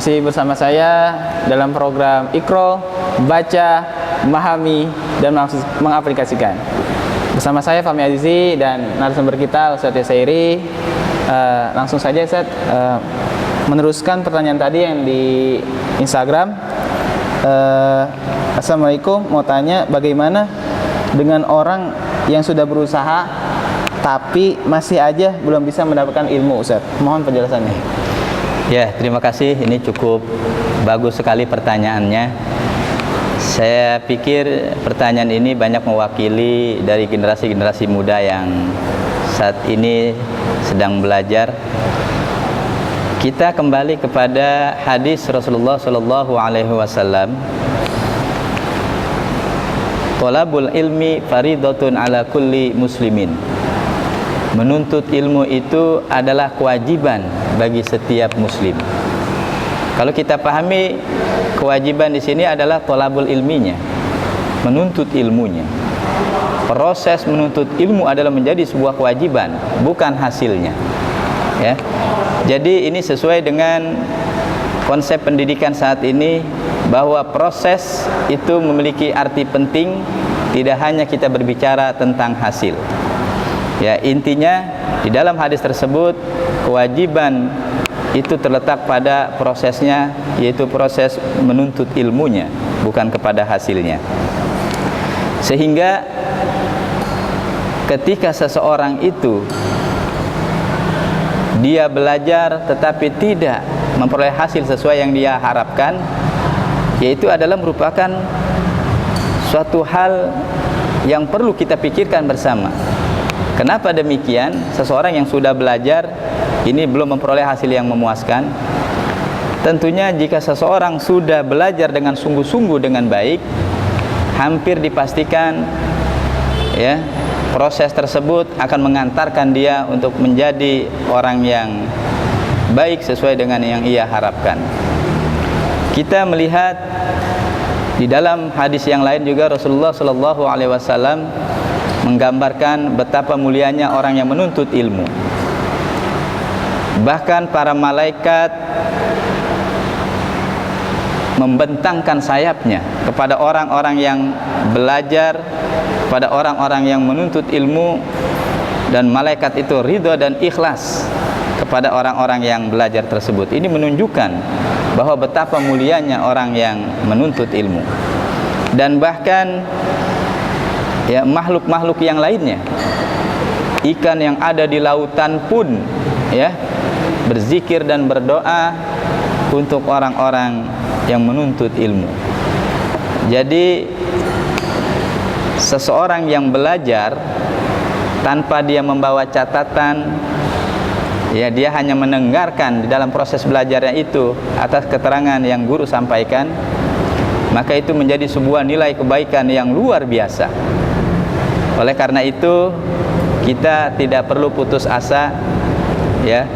Masih bersama saya dalam program Iqra, Baca, Memahami, dan Mengaplikasikan. Bersama saya Fahmi Azizi dan narasumber kita Ustadz Yasairi. Langsung saja Ustadz, meneruskan pertanyaan tadi yang di Instagram. Assalamualaikum, mau tanya bagaimana dengan orang yang sudah berusaha tapi masih aja belum bisa mendapatkan ilmu, Ustadz? Mohon penjelasannya. Ya, terima kasih. Ini cukup bagus sekali pertanyaannya. Saya pikir pertanyaan ini banyak mewakili dari generasi-generasi muda yang saat ini sedang belajar. Kita kembali kepada hadis Rasulullah Shallallahu Alaihi Wasallam. Thalabul ilmi faridatun ala kulli muslimin. Menuntut ilmu itu adalah kewajiban bagi setiap muslim. Kalau kita pahami, kewajiban di sini adalah thalabul ilminya, menuntut ilmunya. Proses menuntut ilmu adalah menjadi sebuah kewajiban, bukan hasilnya. Ya. Jadi ini sesuai dengan konsep pendidikan saat ini, bahwa proses itu memiliki arti penting, tidak hanya kita berbicara tentang hasil. Ya, intinya di dalam hadis tersebut kewajiban itu terletak pada prosesnya, yaitu proses menuntut ilmunya, bukan kepada hasilnya. Sehingga ketika seseorang itu dia belajar tetapi tidak memperoleh hasil sesuai yang dia harapkan, yaitu adalah merupakan suatu hal yang perlu kita pikirkan bersama. Kenapa demikian? Seseorang yang sudah belajar ini belum memperoleh hasil yang memuaskan. Tentunya jika seseorang sudah belajar dengan sungguh-sungguh dengan baik, hampir dipastikan ya, proses tersebut akan mengantarkan dia untuk menjadi orang yang baik sesuai dengan yang ia harapkan. Kita melihat di dalam hadis yang lain juga Rasulullah Shallallahu Alaihi Wasallam menggambarkan betapa mulianya orang yang menuntut ilmu. Bahkan para malaikat membentangkan sayapnya kepada orang-orang yang belajar, kepada orang-orang yang menuntut ilmu, dan malaikat itu ridho dan ikhlas kepada orang-orang yang belajar tersebut. Ini menunjukkan bahwa betapa mulianya orang yang menuntut ilmu. Dan bahkan ya, makhluk-makhluk yang lainnya, ikan yang ada di lautan pun ya berzikir dan berdoa untuk orang-orang yang menuntut ilmu. Jadi seseorang yang belajar tanpa dia membawa catatan, ya dia hanya mendengarkan di dalam proses belajarnya itu atas keterangan yang guru sampaikan, maka itu menjadi sebuah nilai kebaikan yang luar biasa. Oleh karena itu kita tidak perlu putus asa ya,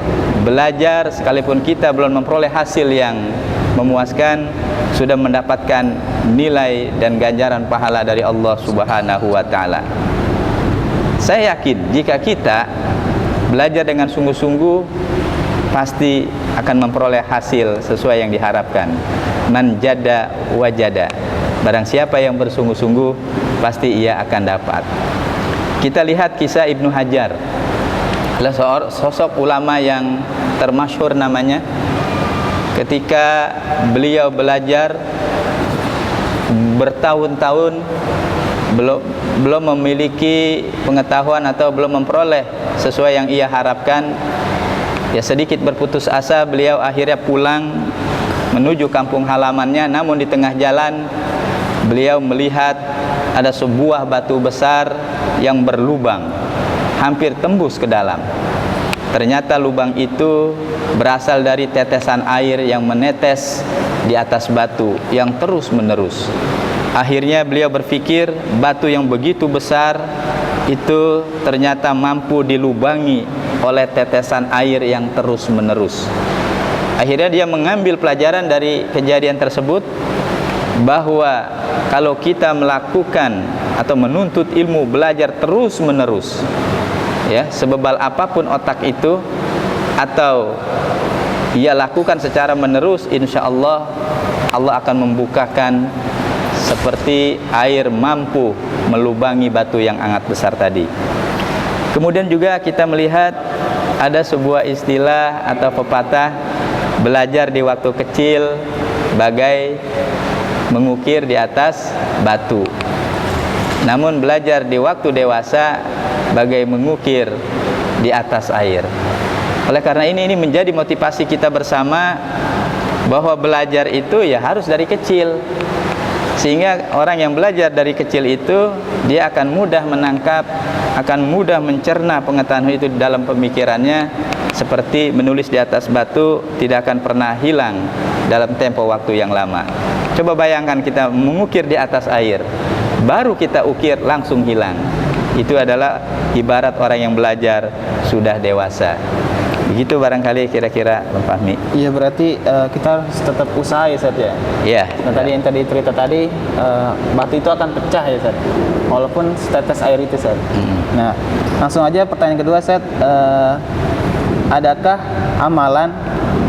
belajar sekalipun kita belum memperoleh hasil yang memuaskan, sudah mendapatkan nilai dan ganjaran pahala dari Allah Subhanahu wa taala. Saya yakin jika kita belajar dengan sungguh-sungguh, pasti akan memperoleh hasil sesuai yang diharapkan. Man jada wajada. Barang siapa yang bersungguh-sungguh, pasti ia akan dapat. Kita lihat kisah Ibnu Hajar, adalah sosok ulama yang termasyhur namanya. Ketika beliau belajar bertahun-tahun belum memiliki pengetahuan atau belum memperoleh sesuai yang ia harapkan, ya sedikit berputus asa, beliau akhirnya pulang menuju kampung halamannya. Namun di tengah jalan beliau melihat ada sebuah batu besar yang berlubang, hampir tembus ke dalam. Ternyata lubang itu berasal dari tetesan air yang menetes di atas batu yang terus menerus. Akhirnya beliau berpikir, batu yang begitu besar itu ternyata mampu dilubangi oleh tetesan air yang terus menerus. Akhirnya dia mengambil pelajaran dari kejadian tersebut, bahwa kalau kita melakukan atau menuntut ilmu, belajar terus menerus, ya sebebal apapun otak itu, atau ia lakukan secara menerus, insya Allah Allah akan membukakan seperti air mampu melubangi batu yang sangat besar tadi. Kemudian juga kita melihat ada sebuah istilah atau pepatah, belajar di waktu kecil bagai mengukir di atas batu, namun belajar di waktu dewasa bagai mengukir di atas air. Oleh karena ini menjadi motivasi kita bersama bahwa belajar itu ya harus dari kecil, sehingga orang yang belajar dari kecil itu dia akan mudah menangkap, akan mudah mencerna pengetahuan itu di dalam pemikirannya, seperti menulis di atas batu tidak akan pernah hilang dalam tempo waktu yang lama. Coba bayangkan kita mengukir di atas air, baru kita ukir langsung hilang. Itu adalah ibarat orang yang belajar sudah dewasa. Begitu barangkali kira-kira Bang Fahmi. Iya, berarti kita harus tetap usaha ya Ustaz ya. Iya. Nah, tadi yang tadi cerita tadi, batu itu akan pecah ya Ustaz, walaupun setetes air itu Ustaz. Nah, langsung aja pertanyaan kedua Ustaz, adakah amalan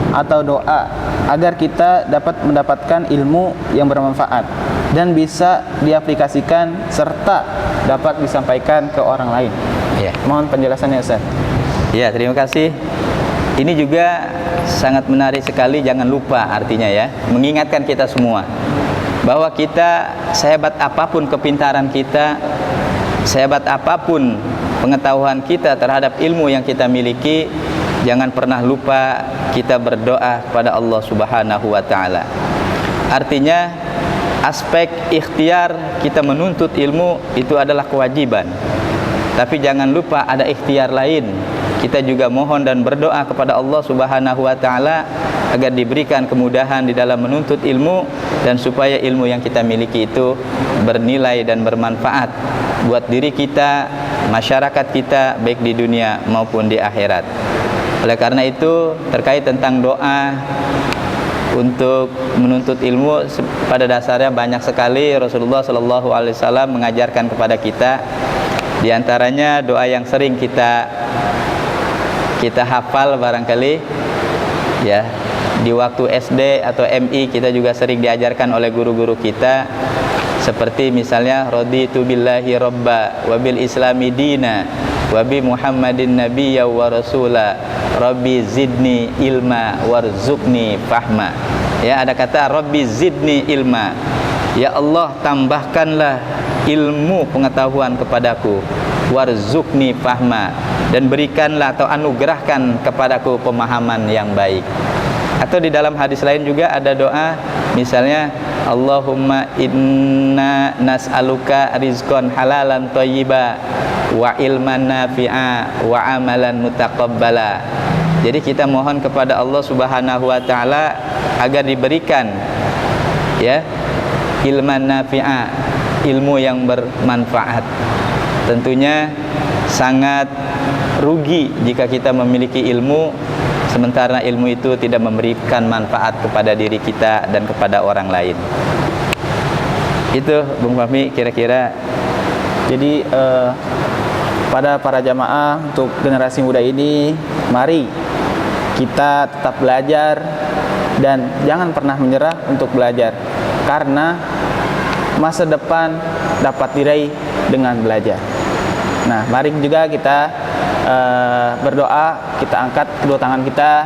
atau doa agar kita dapat mendapatkan ilmu yang bermanfaat dan bisa diaplikasikan serta dapat disampaikan ke orang lain? Iya. Mohon penjelasannya Ustaz. Ya, terima kasih. Ini juga sangat menarik sekali, jangan lupa artinya ya, mengingatkan kita semua bahwa kita sehebat apapun kepintaran kita, sehebat apapun pengetahuan kita terhadap ilmu yang kita miliki, jangan pernah lupa kita berdoa kepada Allah Subhanahu wa taala. Artinya aspek ikhtiar kita menuntut ilmu itu adalah kewajiban. Tapi jangan lupa ada ikhtiar lain. Kita juga mohon dan berdoa kepada Allah Subhanahu wa taala agar diberikan kemudahan di dalam menuntut ilmu dan supaya ilmu yang kita miliki itu bernilai dan bermanfaat buat diri kita, masyarakat kita baik di dunia maupun di akhirat. Oleh karena itu terkait tentang doa untuk menuntut ilmu, pada dasarnya banyak sekali Rasulullah Shallallahu Alaihi Wasallam mengajarkan kepada kita. Di antaranya doa yang sering kita hafal barangkali ya, di waktu SD atau MI kita juga sering diajarkan oleh guru-guru kita, seperti misalnya raditu billahi robba wa bil islami dina wa bi muhammadin nabiyya wa rasula rabbi zidni ilma warzuqni fahma. Ya, ada kata rabbi zidni ilma, ya Allah tambahkanlah ilmu pengetahuan kepadaku, warzuqni fahma, dan berikanlah atau anugerahkan kepadaku pemahaman yang baik. Atau di dalam hadis lain juga ada doa, misalnya Allahumma inna nas'aluka rizqan halalan thayyiba wa ilman nafi'a wa amalan mutaqabbala. Jadi kita mohon kepada Allah Subhanahu wa taala agar diberikan ya ilman nafi'a, ilmu yang bermanfaat. Tentunya sangat rugi jika kita memiliki ilmu sementara ilmu itu tidak memberikan manfaat kepada diri kita dan kepada orang lain. Itu Bung Fahmi kira-kira. Jadi pada para jamaah, untuk generasi muda ini, mari kita tetap belajar dan jangan pernah menyerah untuk belajar, karena masa depan dapat diraih dengan belajar. Nah, mari juga kita berdoa, kita angkat kedua tangan kita.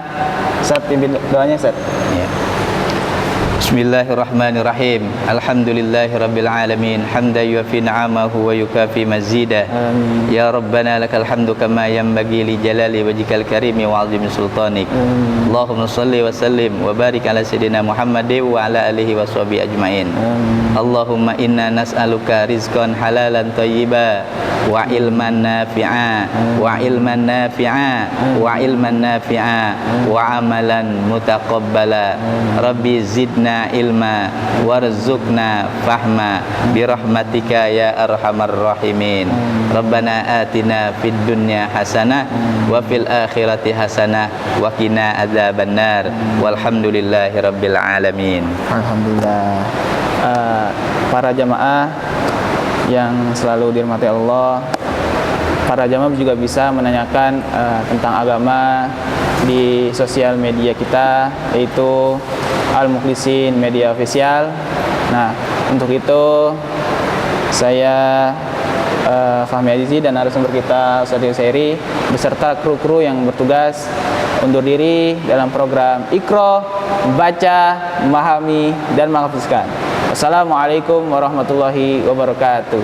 Ustaz, pimpin doanya Ustaz. Ya. Bismillahirrahmanirrahim. Alhamdulillahirabbil alamin. Hamdan yuwafi ni'amahu wa yukafi mazida. Ya Rabbana lakal hamdu kama yanbaghi li jalali wajhikal karimi wa 'azimi sultanik. Allahumma shalli wa sallim wa barik ala sayidina Muhammadin wa ala alihi wa sahbihi ajmain. Allahumma inna nas'aluka rizqan halalan thayyiba wa ilman nafi'a wa ilman nafi'a wa ilman nafi'a wa amalan mutaqabbala. Rabbi zidna ilma warzuqna fahma birahmatika ya arhamar rahimin. Rabbana atina fid dunya hasanah wa fil akhirati hasanah wa qina adzabannar. Walhamdulillahi rabbil alamin. Alhamdulillah. Para jamaah yang selalu dirahmati Allah, para jamaah juga bisa menanyakan tentang agama di sosial media kita, yaitu Al Mukhlisin Media Official. Nah, untuk itu saya Fahmi Azizi dan narasumber kita Ustaz Yusairi beserta kru-kru yang bertugas undur diri dalam program Iqra, Baca, Memahami, dan Menghafizkan. Wassalamualaikum warahmatullahi wabarakatuh.